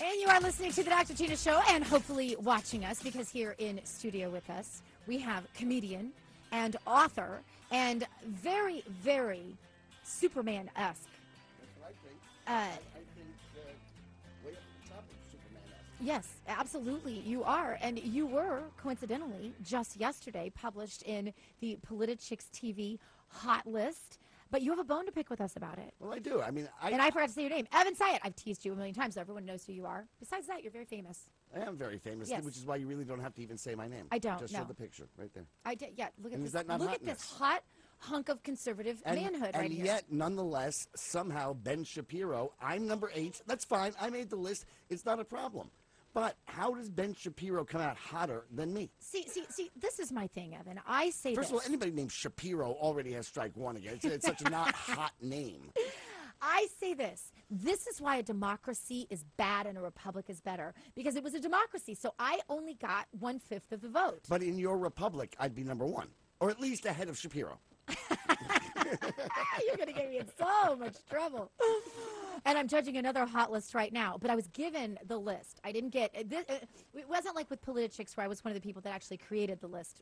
And you are listening to the Dr. Gina Show and hopefully watching us because here in studio with us, we have comedian and author and very, very Superman-esque. That's what I think. I think way up at the top of Superman-esque. Yes, absolutely, you are. And you were, coincidentally, just yesterday published in the Politichicks TV Hot List. But you have a bone to pick with us about it. Well, I do. I mean, And I forgot to say your name. Evan Sayet. I've teased you a million times so everyone knows who you are. Besides that, you're very famous. I am very famous, Yes. which is why you really don't have to even say my name. I don't, Just no. show the picture right there. I did, yeah. Look at And this. is that not Look at hotness? this hot hunk of conservative manhood right and here. yet, nonetheless, somehow Ben Shapiro, I'm number 8. That's fine. I made the list. It's not a problem. But how does Ben Shapiro come out hotter than me? See, this is my thing, Evan. I say First this. of all, anybody named Shapiro already has strike one again. It's such a not hot name. I say this. This is why a democracy is bad and a republic is better. Because it was a democracy, so I only got 1/5 of the vote. But in your republic, I'd be number 1. Or at least ahead of Shapiro. You're going to get me in so much trouble. And I'm judging another hot list right now. But I was given the list. I didn't get it wasn't like with Politichicks where I was one of the people that actually created the list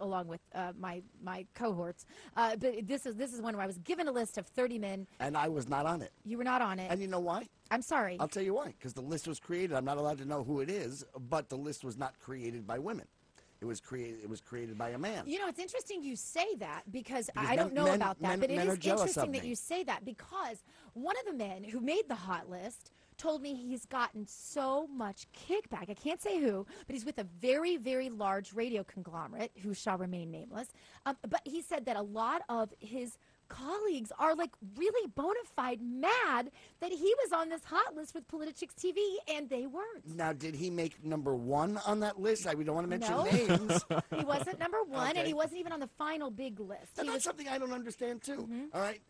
along with my cohorts. But this is one where I was given a list of 30 men. And I was not on it. You were not on it. And you know why? I'm sorry. I'll tell you why. Because the list was created. I'm not allowed to know who it is, but the list was not created by women. It was created by a man. You know, it's interesting you say that because I don't know men- about that, men- but it men is are jealous interesting of that me. you say that because one of the men who made the hot list told me he's gotten so much kickback. I can't say who, but he's with a very, very large radio conglomerate who shall remain nameless. But he said that a lot of his colleagues are like really bona fide mad that he was on this hot list with Politichicks TV and they weren't. Now, did he make number 1 on that list? We don't want to mention No. names. He wasn't number 1 Okay. and he wasn't even on the final big list. That's He was something I don't understand, too. All right?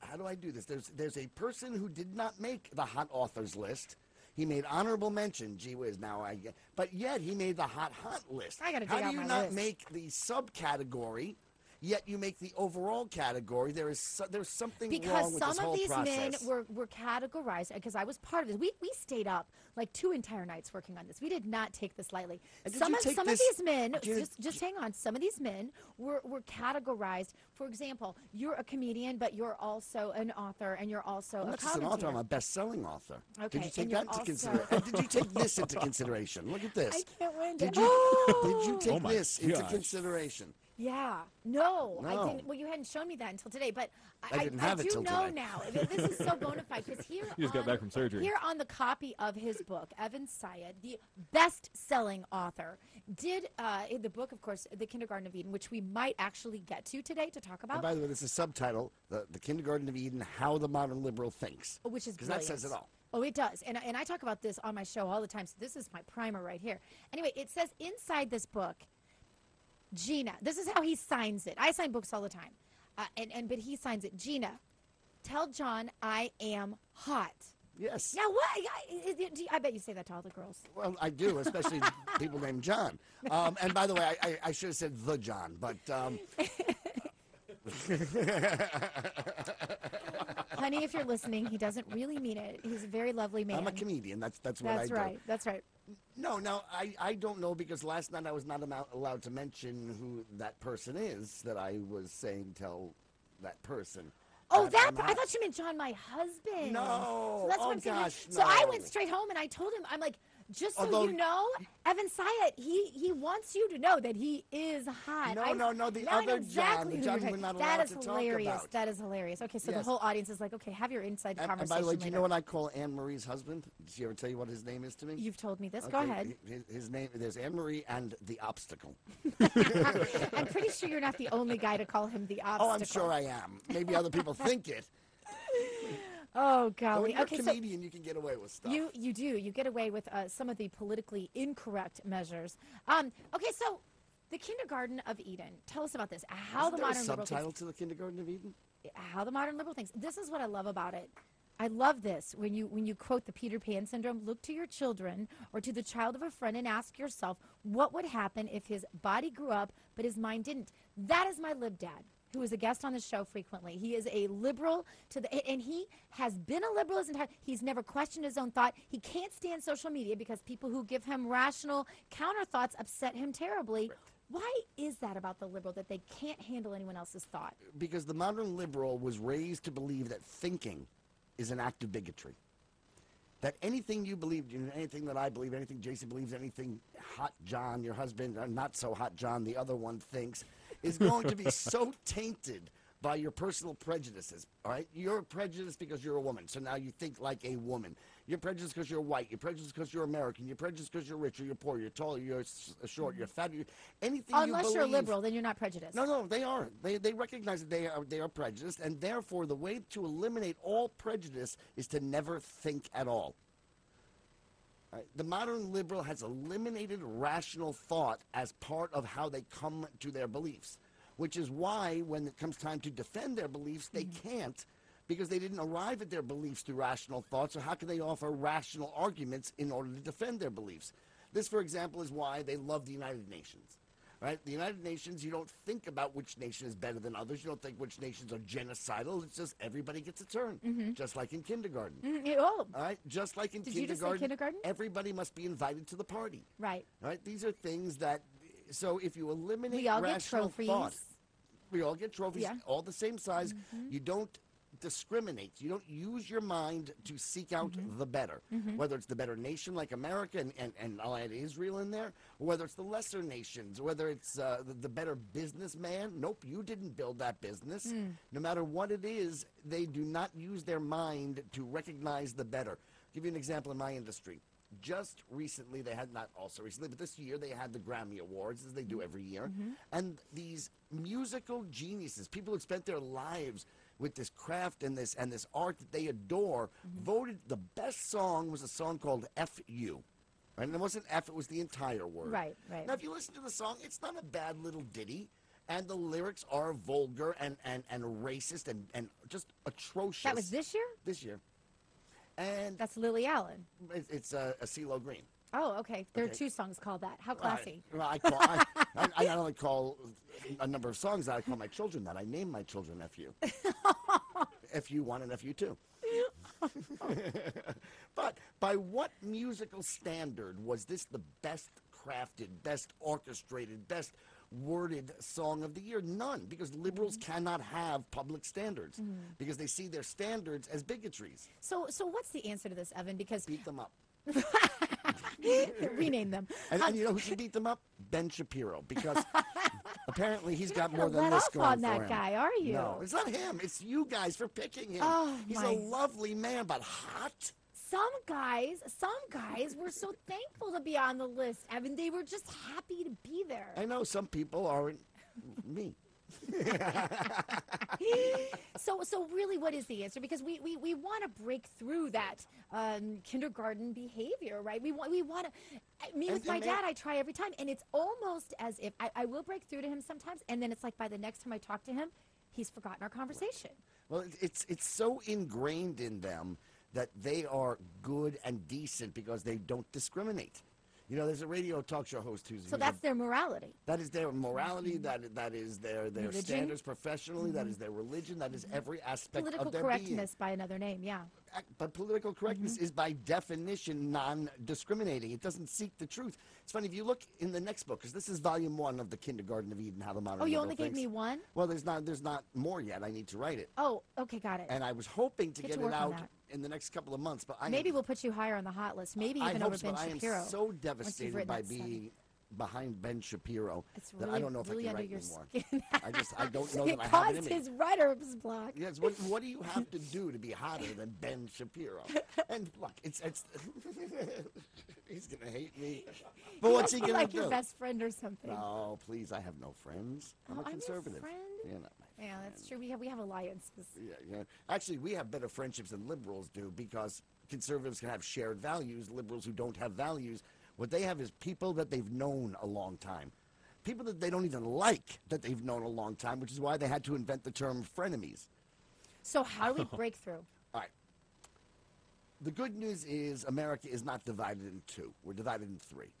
How do I do this? There's a person who did not make the hot authors list. He made honorable mention, gee whiz, but yet he made the hot list. I gotta dig How do out you my not list. make the subcategory, yet you make the overall category? There's something because wrong with some this of whole these process. men were categorized because I was part of this. We stayed up like 2 entire nights working on this. We did not take this lightly. And did Some you of take some this- of these men, Gina, just hang on. Some of these men were categorized. For example, you're a comedian, but you're also an author, and you're also I'm a not just an commentator. author, I'm a best-selling author. Okay, Did you take and you're that into also- consideration? Did you take this into consideration? Look at this. I can't win. Did to- you take Oh my this into gosh. consideration? Yeah. No, I No. didn't. Well, you hadn't shown me that until today, but I didn't have it do till know today. now. This is so bona fide because here He just got back from surgery. Here on the copy of his book, Evan Sayet, the best-selling author, did in the book, of course, The Kindergarten of Eden, which we might actually get to today to talk And about, by the way, this is a subtitle, the Kindergarten of Eden, How the Modern Liberal Thinks. which is Because that brilliant. says it all. Oh, it does. And I talk about this on my show all the time, so this is my primer right here. Anyway, it says inside this book, Gina, this is how he signs it. I sign books all the time. But he signs it, Gina, tell John I am hot. Yes. Yeah, what? I bet you say that to all the girls. Well, I do, especially people named John. And by the way, I should have said the John, but Honey, if you're listening, he doesn't really mean it. He's a very lovely man. I'm a comedian. That's what I That's do. right. That's right. No, I don't know because last night I was not allowed to mention who that person is that I was saying tell that person. Oh, I'm I hot. thought you meant John, my husband. No. So that's Oh, what I'm saying. gosh, So I no. went straight home and I told him, I'm like, just so Although- you know, Evan Sayet, he wants you to know that he is hot. No, the now I know other exactly John, who the John you're we're not talking- That allowed is to talk hilarious. about. That is hilarious. Okay, so the Yes. whole audience is like, okay, have your inside And conversation by the way, do you later. know what I call Anne Marie's husband? Did she ever tell you what his name is to me? You've told me this. Go Okay, ahead. His name, there's Anne Marie and the Obstacle. I'm pretty sure you're not the only guy to call him the obstacle. Oh, I'm sure I am. Maybe other people think it. Oh, But when golly. you're Okay, a so comedian, you can get away with stuff. you do. You get away with some of the politically incorrect measures. Okay, so the Kindergarten of Eden. Tell us about this. How Isn't the there modern a liberal subtitle thinks. to the Kindergarten of Eden? How the modern liberal thinks. This is what I love about it. I love this when you quote the Peter Pan syndrome. Look to your children or to the child of a friend and ask yourself what would happen if his body grew up but his mind didn't. That is my lib dad. who is a guest on the show frequently. He is a liberal and he has been a liberal his entire. He's never questioned his own thought. He can't stand social media because people who give him rational counter thoughts upset him terribly. Right. Why is that about the liberal, that they can't handle anyone else's thought? Because the modern liberal was raised to believe that thinking is an act of bigotry. That anything you believe, anything that I believe, anything Jason believes, anything Hot John, your husband, or not so Hot John, the other one thinks, is going to be so tainted by your personal prejudices, all right? You're prejudiced because you're a woman, so now you think like a woman. You're prejudiced because you're white. You're prejudiced because you're American. You're prejudiced because you're rich or you're poor, you're tall, you're short, you're fat. Anything Unless you're a liberal, then you're not prejudiced. No, they are. They recognize that they are prejudiced, and therefore the way to eliminate all prejudice is to never think at all. Right. The modern liberal has eliminated rational thought as part of how they come to their beliefs, which is why when it comes time to defend their beliefs, they can't, because they didn't arrive at their beliefs through rational thought, so how can they offer rational arguments in order to defend their beliefs? This, for example, is why they love the United Nations. Right? The United Nations, you don't think about which nation is better than others. You don't think which nations are genocidal. It's just everybody gets a turn, just like in kindergarten. Oh. All right? Just like in Did kindergarten. you just say kindergarten? Everybody must be invited to the party. Right. Right? These are things that, so if you eliminate we all rational get trophies. thought, we all get trophies, Yeah. all the same size. You don't discriminate. You don't use your mind to seek out the better, whether it's the better nation like America and I'll add Israel in there, or whether it's the lesser nations, whether it's the better businessman. Nope, you didn't build that business. No matter what it is, they do not use their mind to recognize the better. I'll give you an example in my industry. Just recently, they had, not also recently, but this year they had the Grammy Awards, as they do every year. And these musical geniuses, people who spent their lives with this craft and this art that they adore, voted the best song was a song called F You. Right? And it wasn't F, it was the entire word. Right. Now, if you listen to the song, it's not a bad little ditty. And the lyrics are vulgar and racist and just atrocious. That was this year? This year. And that's Lily Allen. It's a CeeLo Green. Oh, okay. There are two songs called that. How classy. Well, I not only call a number of songs that I call my children that. I name my children FU. FU1 and FU2. But by what musical standard was this the best crafted, best orchestrated, best worded song of the year? None, because liberals cannot have public standards because they see their standards as bigotries. So what's the answer to this, Evan? Because beat them up. Rename them. And you know who should beat them up? Ben Shapiro, because apparently he's got more than let this off going on for that him. guy, are you? No, it's not him. It's you guys for picking him. Oh, he's a lovely man, but hot. Some guys were so thankful to be on the list, Evan. They were just happy to be there. I know some people aren't. Me. So really, what is the answer? Because we want to break through that kindergarten behavior, right? We want to. Me with my dad, I try every time, and it's almost as if I will break through to him sometimes, and then it's like by the next time I talk to him, he's forgotten our conversation. Well, it's so ingrained in them that they are good and decent because they don't discriminate. You know, there's a radio talk show host who's... So that's their morality. That is their morality, that is their standards professionally, that is their religion, that is every aspect of their being. Political correctness by another name, yeah. But political correctness is by definition non-discriminating. It doesn't seek the truth. It's funny, if you look in the next book, because this is volume 1 of the Kindergarten of Eden, How the Modern Oh, you Liberal only gave Thinks. me one? Well, there's not more yet. I need to write it. Oh, okay, got it. And I was hoping to get it work on out that. in the next couple of months. But maybe we'll put you higher on the hot list. Maybe even over Ben Shapiro. I am so devastated by being behind Ben Shapiro that I don't know if really I can under write your anymore. I don't know that I have it in It caused me. his writer's block. Yes, what do you have to do to be hotter than Ben Shapiro? And look, it's he's gonna hate me. But what's he gonna like do? your best friend or something. No, please, I have no friends. I'm a conservative. I'm your friend? You're not my Yeah, that's true. We have alliances. Yeah. Actually, we have better friendships than liberals do because conservatives can have shared values. Liberals who don't have values, what they have is people that they've known a long time. People that they don't even like that they've known a long time, which is why they had to invent the term frenemies. So how do we break through? All right. The good news is America is not divided in two. We're divided in three.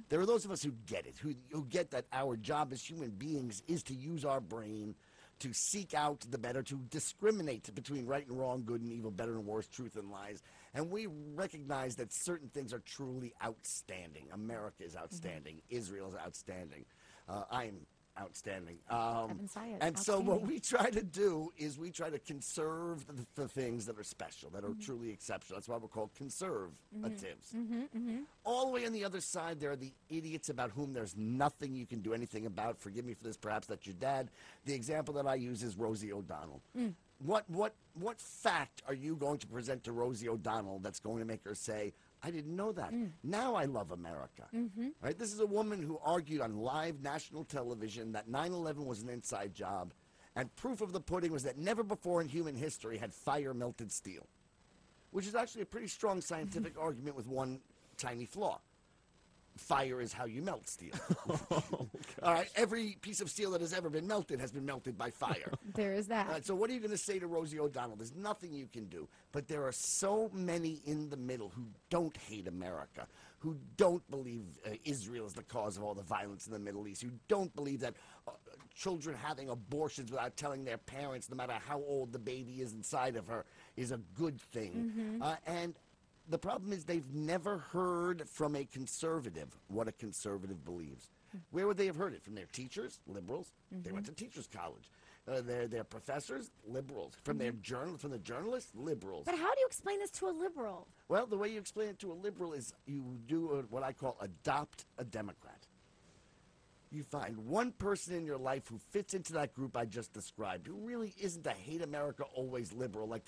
There are those of us who get it, who get that our job as human beings is to use our brain, to seek out the better, to discriminate between right and wrong, good and evil, better and worse, truth and lies. And we recognize that certain things are truly outstanding. America is outstanding. Israel is outstanding. I'm outstanding. Evan Sayet, and so what outstanding. we try to do is we try to conserve the things that are special, that are truly exceptional. That's why we're called conservatives. All the way on the other side, there are the idiots about whom there's nothing you can do anything about. Forgive me for this, perhaps that's your dad. The example that I use is Rosie O'Donnell. What fact are you going to present to Rosie O'Donnell that's going to make her say, I didn't know that. Now I love America. Right? This is a woman who argued on live national television that 9/11 was an inside job, and proof of the pudding was that never before in human history had fire melted steel, which is actually a pretty strong scientific argument with one tiny flaw. Fire is how you melt steel. All right, every piece of steel that has ever been melted has been melted by fire. There is that. All right, so what are you going to say to Rosie O'Donnell? There's nothing you can do. But there are so many in the middle who don't hate America, who don't believe Israel is the cause of all the violence in the Middle East, who don't believe that children having abortions without telling their parents, no matter how old the baby is inside of her, is a good thing. And the problem is they've never heard from a conservative what a conservative believes. Where would they have heard it? From their teachers? Liberals. They went to teachers' college. Their professors? Liberals. From the journalists? Liberals. But how do you explain this to a liberal? Well, the way you explain it to a liberal is you do what I call adopt a Democrat. You find one person in your life who fits into that group I just described, who really isn't a hate America, always liberal like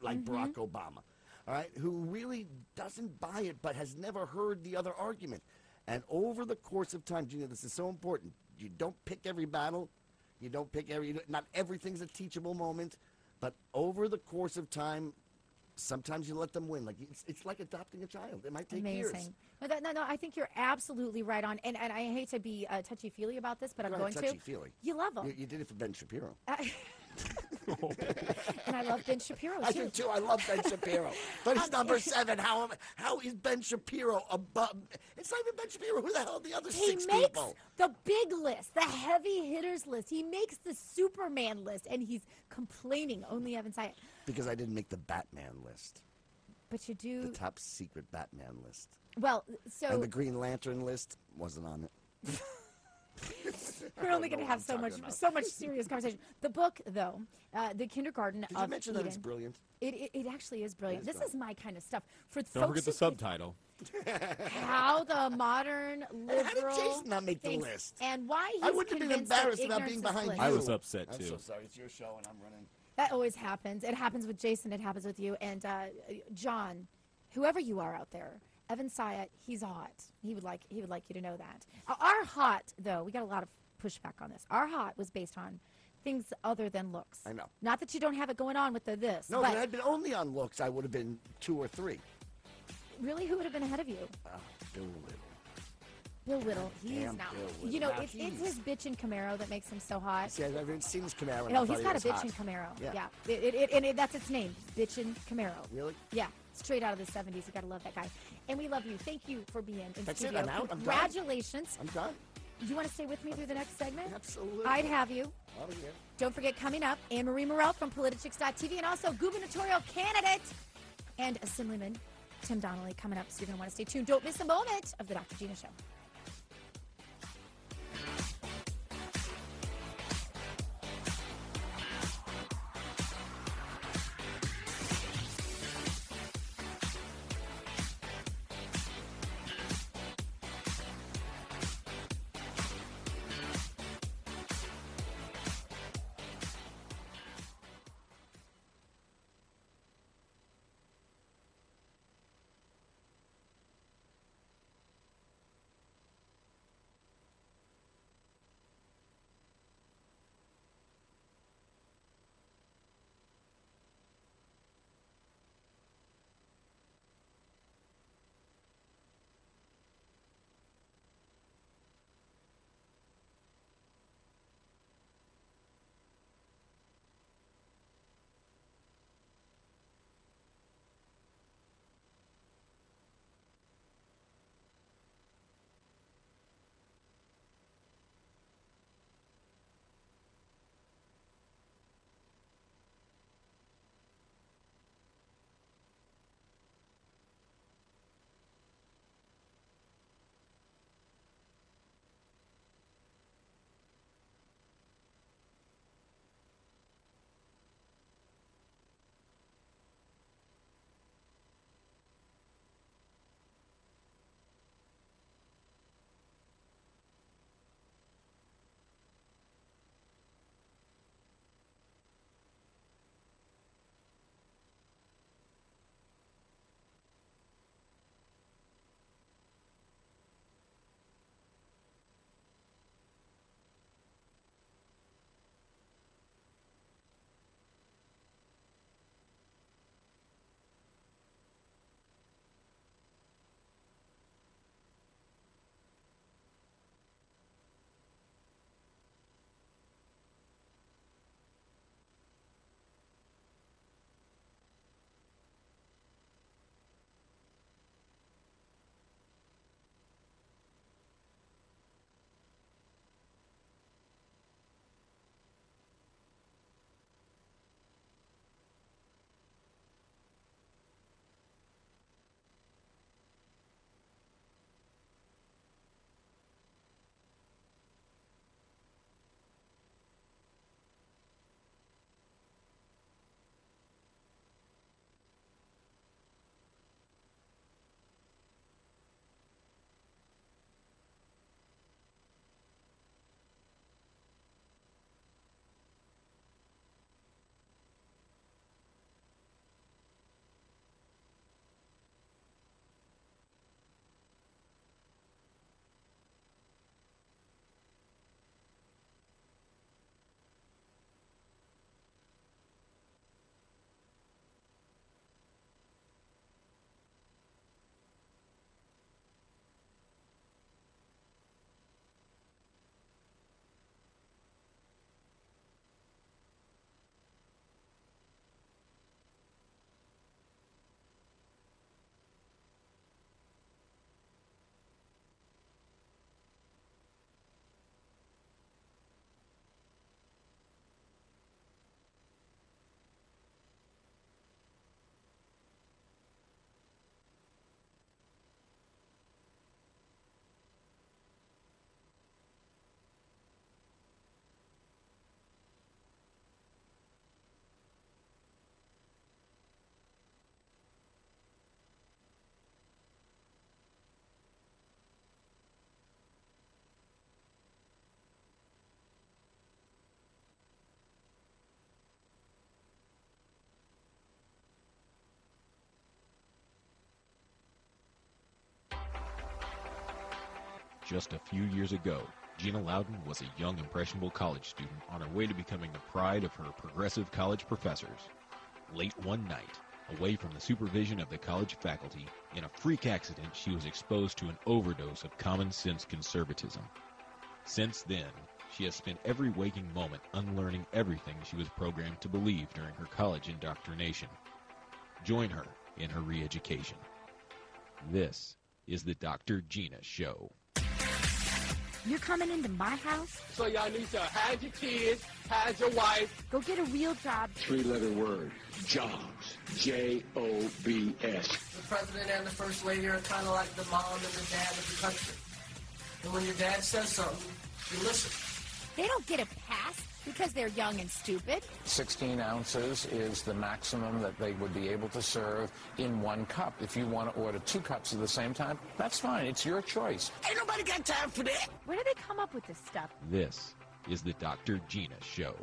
Barack Obama. All right, who really doesn't buy it but has never heard the other argument. And over the course of time, Gina, this is so important. You don't pick every battle. You don't pick not everything's a teachable moment. But over the course of time, sometimes you let them win. Like it's like adopting a child. It might take years. Amazing. No, I think you're absolutely right on. And I hate to be touchy-feely about this, but I'm going to. Touchy-feely. You love him. You did it for Ben Shapiro. And I love Ben Shapiro, too. I do, too. I love Ben Shapiro. But he's number 7. How is Ben Shapiro above? It's not even Ben Shapiro. Who the hell are the other 6 people? He makes the big list, the heavy hitters list. He makes the Superman list, and he's complaining. Only Evan Sayet. Because I didn't make the Batman list. But you do. The top secret Batman list. Well, so. And the Green Lantern list wasn't on it. We're only going to have so much serious conversation. The book, though, The Kindergarten Did of you mention Eden, that it's brilliant? It actually is brilliant. This is my kind of stuff. For Don't forget the subtitle. How the modern liberal. How did Jason not make the thinks, list? and why he's I wouldn't have been convinced that embarrassed about ignorance being is behind bliss. you. I was upset, I'm too. so sorry. It's your show and I'm running. That always happens. It happens with Jason. It happens with you. And John, whoever you are out there, Evan Sayet, he's hot. He would like you to know that. Our hot, though, we got a lot of pushback on this. Our hot was based on things other than looks. I know. Not that you don't have it going on with this. No, but if it had been only on looks, I would have been 2 or 3. really, who would have been ahead of you? Bill Little. Bill Little. He's Damn not. Bill Little. You know, Now it's he's- his bitchin' Camaro that makes him so hot. See, I've never seen his Camaro. and No, I thought he's got a he was bitchin' hot. Camaro. Yeah. That's its name, bitchin' Camaro. Really? Yeah, straight out of the 70s. You got to love that guy. And we love you. Thank you for being in That's studio. it. I'm out. I'm done. Congratulations. I'm done. Do you want to stay with me through the next segment? Absolutely. I'd have you. Oh, yeah. Don't forget, coming up, Anne-Marie Morel from Politichicks.tv and also gubernatorial candidate and Assemblyman Tim Donnelly coming up. So you're going to want to stay tuned. Don't miss a moment of the Dr. Gina Show. Just a few years ago, Gina Loudon was a young, impressionable college student on her way to becoming the pride of her progressive college professors. Late one night, away from the supervision of the college faculty, in a freak accident, she was exposed to an overdose of common-sense conservatism. Since then, she has spent every waking moment unlearning everything she was programmed to believe during her college indoctrination. Join her in her re-education. This is the Dr. Gina Show. You're coming into my house? So y'all need to hide your kids, hide your wife. Go get a real job. Three-letter word, jobs, J-O-B-S. The president and the first lady are kind of like the mom and the dad of the country. And when your dad says something, you listen. They don't get a pass because they're young and stupid. 16 ounces is the maximum that they would be able to serve in one cup. If you want to order 2 cups at the same time, that's fine. It's your choice. Ain't nobody got time for that. Where do they come up with this stuff? This is the Dr. Gina Show.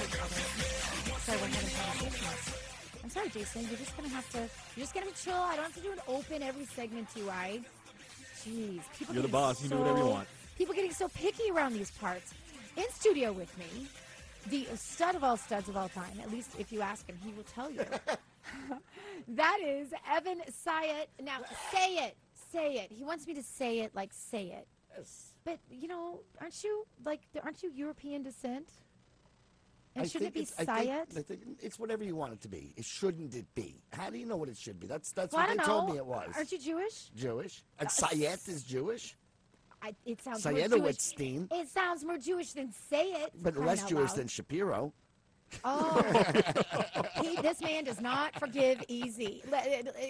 Sorry, we're having conversations. I'm sorry, Jason. You're just gonna chill. I don't have to do an open every segment to you, right? Jeez, people. You're the boss. You do whatever you want. People getting so picky around these parts. In studio with me, the stud of all studs of all time. At least if you ask him, he will tell you. That is Evan Sayet. Now, say it. Say it. He wants me to say it like say it. Yes. But aren't you European descent? And I shouldn't it think be Sayet? I think it's whatever you want it to be. It shouldn't it be? How do you know what it should be? That's Well, what I they don't told know. me it was. Aren't you Jewish? Jewish? And Sayet is Jewish? It sounds more Jewish. Sayedowitstein. It sounds more Jewish than say it. But crying less out Jewish loud. than Shapiro. Oh, this man does not forgive easy.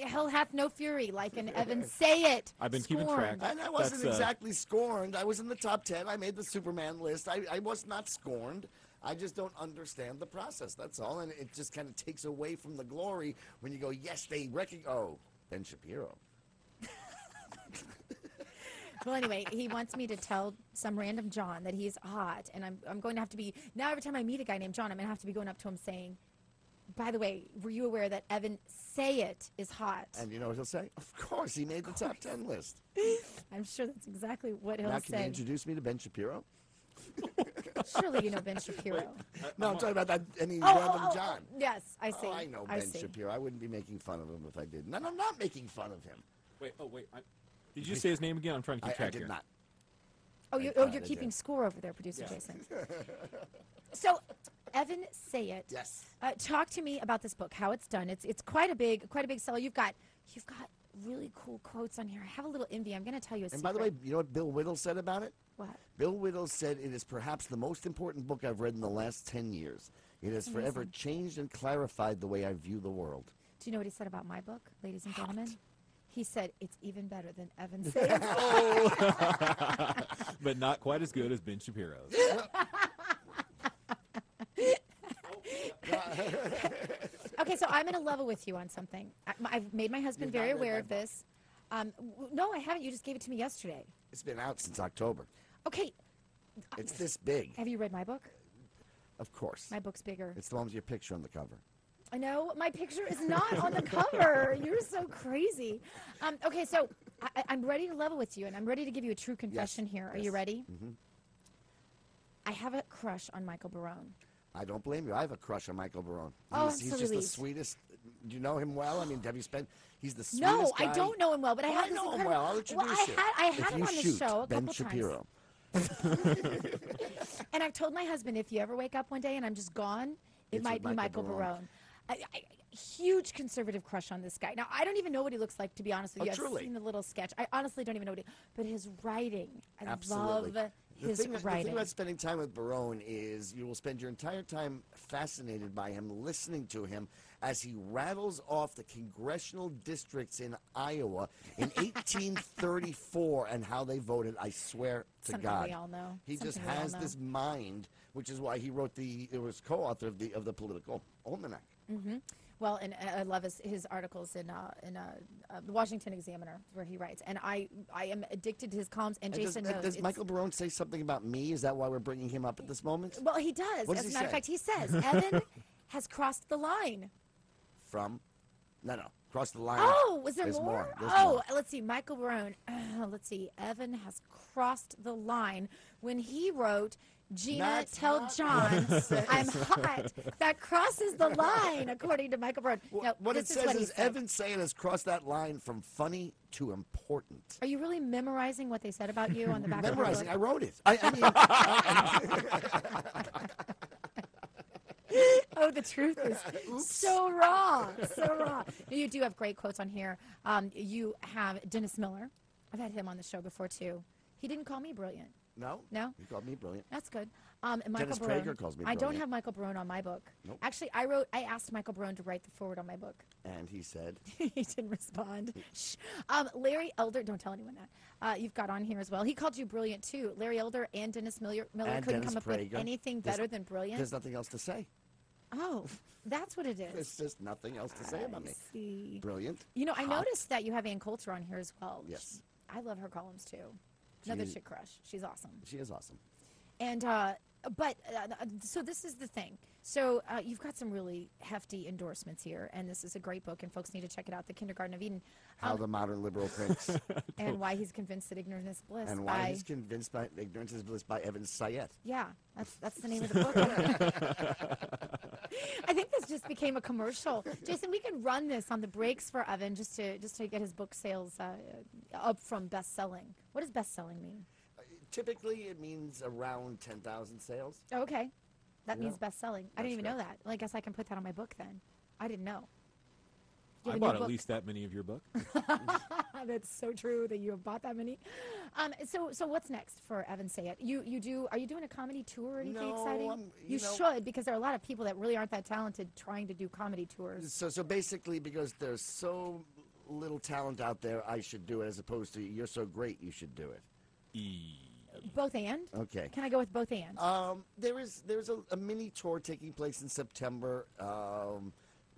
Hell hath no fury, like an Evan Sayet. I've been keeping scorned. track. And I wasn't That's, exactly scorned. I was in the top 10. I made the Superman list. I was not scorned. I just don't understand the process. That's all. And it just kind of takes away from the glory when you go, yes, they recognize. Oh, Ben Shapiro. Well, anyway, he wants me to tell some random John that he's hot, and I'm going to have to be now. Every time I meet a guy named John, I'm going to have to be going up to him saying, "By the way, were you aware that Evan Sayet is hot?" And you know what he'll say? Of course, he made the top 10 list. I'm sure that's exactly what he'll Now, can you say. introduce me to Ben Shapiro? Surely you know Ben Shapiro. No, I'm talking about that any Oh, random oh, oh, John. yes, I see. Oh, I know Ben see. Shapiro. I wouldn't be making fun of him if I didn't. And I'm not making fun of him. Wait. Did you just say his name again? I'm trying to keep I track did here. not. Oh, I you're kinda keeping did. score over there, producer Jason. So, Evan Sayet. Yes. Talk to me about this book, how it's done. It's quite a big seller. You've got really cool quotes on here. I have a little envy. I'm going to tell you a And secret. by the way, you know what Bill Whittle said about it? What? Bill Whittle said it is perhaps the most important book I've read in the last 10 years. It has forever changed and clarified the way I view the world. Do you know what he said about my book, ladies and gentlemen? He said it's even better than Evan Sayet. But not quite as good as Ben Shapiro's. Okay, so I'm going to level with you on something. I've made my husband You've very not read aware my of this. No, I haven't. You just gave it to me yesterday. It's been out since October. Okay. It's this big. Have you read my book? Of course. My book's bigger. It's the one with your picture on the cover. I know. My picture is not on the cover. You're so crazy. Okay, so I'm ready to level with you, and I'm ready to give you a true confession here. Are you ready? Mm-hmm. I have a crush on Michael Barone. I don't blame you. I have a crush on Michael Barone. Oh, He's I'm so just relieved. the sweetest. Do you know him well? I mean, have you spent? He's the sweetest No, guy. I don't know him well, but I Well, have I this know him incredible. well. I'll introduce you. I had If him you on the shoot, show a Ben couple Shapiro. times. And I've told my husband, if you ever wake up one day and I'm just gone, it It's might with be Michael Michael Barone. Barone. Huge conservative crush on this guy. Now, I don't even know what he looks like, to be honest with Oh, you. I've truly? seen the little sketch. I honestly don't even know what but his writing, I Absolutely. love his The thing writing. about spending time with Barone is you will spend your entire time fascinated by him, listening to him as he rattles off the congressional districts in Iowa in 1834 and how they voted. I swear to Something God, we all know. he just Something we all has know. this mind, which is why he wrote it was co-author of the political almanac. Well, and I love his articles in the Washington Examiner, where he writes. And I am addicted to his columns, and And Jason knows. does it's- Michael Barone say something about me? Is that why we're bringing him up at this moment? Well, he does. What As does a he matter of say? fact, he says, Evan, has crossed the line. From? No. Cross the line. Oh, was there There's more? There's Oh, more. let's see. Michael Barone. Let's see. Evan has crossed the line when he wrote, Gina, That's tell not John what it says. I'm hot. That crosses the line, according to Michael Barone. No, What it this says he is said. Evan Sayet has crossed that line from funny to important. Are you really memorizing what they said about you on the back Memorizing. I of wrote it. I mean, Oh, the truth is so raw, so raw. You do have great quotes on here. You have Dennis Miller. I've had him on the show before, too. He didn't call me brilliant. No? No? You called me brilliant. That's good. And Michael Dennis Barone. Prager calls me I don't brilliant. have Michael Barone on my book. Nope. Actually, I asked Michael Barone to write the foreword on my book. And he said, He didn't respond. Shh. Larry Elder, don't tell anyone that. You've got on here as well. He called you brilliant, too. Larry Elder and Dennis Miller And couldn't Dennis come up with Prager. anything better than brilliant. there's nothing else to say. Oh, that's what it is. There's just nothing else to say about me. See. Brilliant. You know, I Hot. noticed that you have Ann Coulter on here as well. Yes. I love her columns, too. Another She- chick crush. She's awesome. She is awesome. And so this is the thing. So you've got some really hefty endorsements here, and this is a great book, and folks need to check it out, The Kindergarten of Eden. How the modern liberal thinks. And why he's convinced that ignorance is bliss. And why he's convinced by ignorance is bliss by Evan Sayet. Yeah, that's the name of the book. I think this just became a commercial. Jason, we can run this on the breaks for Evan just to get his book sales up from best-selling. What does best-selling mean? Typically, it means around 10,000 sales. Oh, okay. That Yeah. means best-selling. I That's didn't even know correct. that. Well, I guess I can put that on my book then. I didn't know. Do you I have a bought new at book? least that many of your books. That's so true that you have bought that many. So what's next for Evan Sayet? Are you doing a comedy tour or anything No, exciting? you You know- should, because there are a lot of people that really aren't that talented trying to do comedy tours. So basically, because there's so little talent out there, I should do it, as opposed to you're so great, you should do it. Both and? Okay. Can I go with both and? There's a mini tour taking place in September.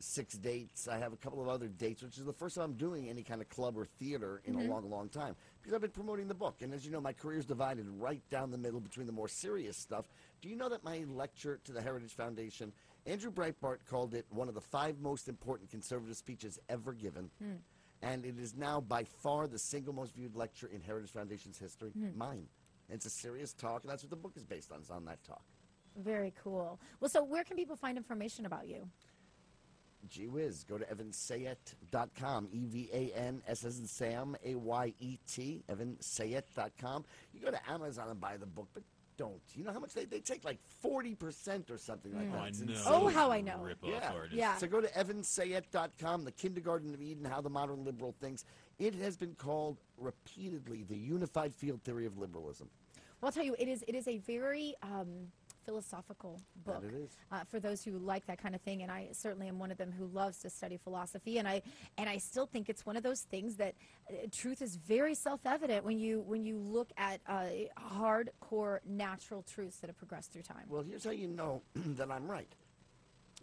6 dates. I have a couple of other dates, which is the first time I'm doing any kind of club or theater in a long, long time, because I've been promoting the book. And as you know, my career's divided right down the middle between the more serious stuff. Do you know that my lecture to the Heritage Foundation, Andrew Breitbart called it one of the 5 most important conservative speeches ever given. And it is now by far the single most viewed lecture in Heritage Foundation's history. Mine. And it's a serious talk, and that's what the book is based on, is on that talk. Very cool. Well, so where can people find information about you? Gee whiz, go to evansayet.com, EVANS as in Sam, AYET, evansayet.com. You go to Amazon and buy the book, but don't. You know how much they take, like 40% or something like that. I It's know. insane. Oh, how I know. Rip-off Yeah. artist. Yeah. So go to evansayet.com, The Kindergarten of Eden, How the Modern Liberal Thinks. It has been called repeatedly the unified field theory of liberalism. Well, I'll tell you, it is a very philosophical book. That it is. For those who like that kind of thing, and I certainly am one of them who loves to study philosophy, and I still think it's one of those things that truth is very self-evident when you look at hardcore natural truths that have progressed through time. Well, here's how you know that I'm right.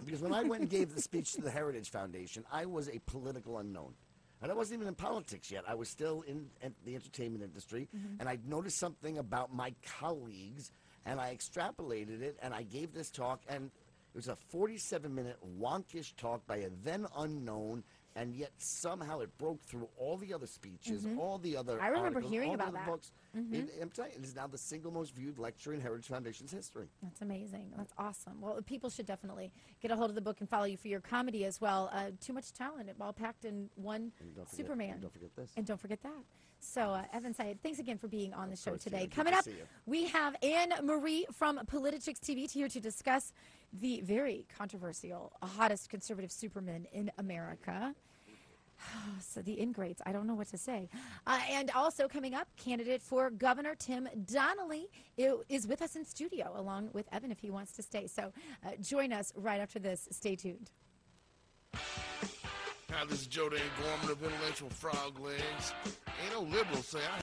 Because when I went and gave the speech to the Heritage Foundation, I was a political unknown. And I wasn't even in politics yet. I was still in the entertainment industry. And I noticed something about my colleagues, and I extrapolated it, and I gave this talk, and it was a 47-minute wonkish talk by a then unknown, and yet somehow it broke through all the other speeches, all the other I remember articles, hearing all the about other that. books. I'm telling you, it is now the single most viewed lecture in Heritage Foundation's history. That's amazing. That's awesome. Well, people should definitely get a hold of the book and follow you for your comedy as well. Too much talent, all packed in one And don't forget- Superman. and don't forget this. And don't forget that. So, Evan Sayet, thanks again for being on the show course, today. Gina. Good Coming to up, see you. we have Anne Marie from Politichicks TV here to discuss the very controversial, hottest conservative Superman in America. So the ingrates, I don't know what to say. And also coming up, candidate for Governor Tim Donnelly is with us in studio, along with Evan if he wants to stay. So join us right after this. Stay tuned. Hi, this is Joe Dan Gorman of Intellectual Frog Legs. Ain't no liberal say I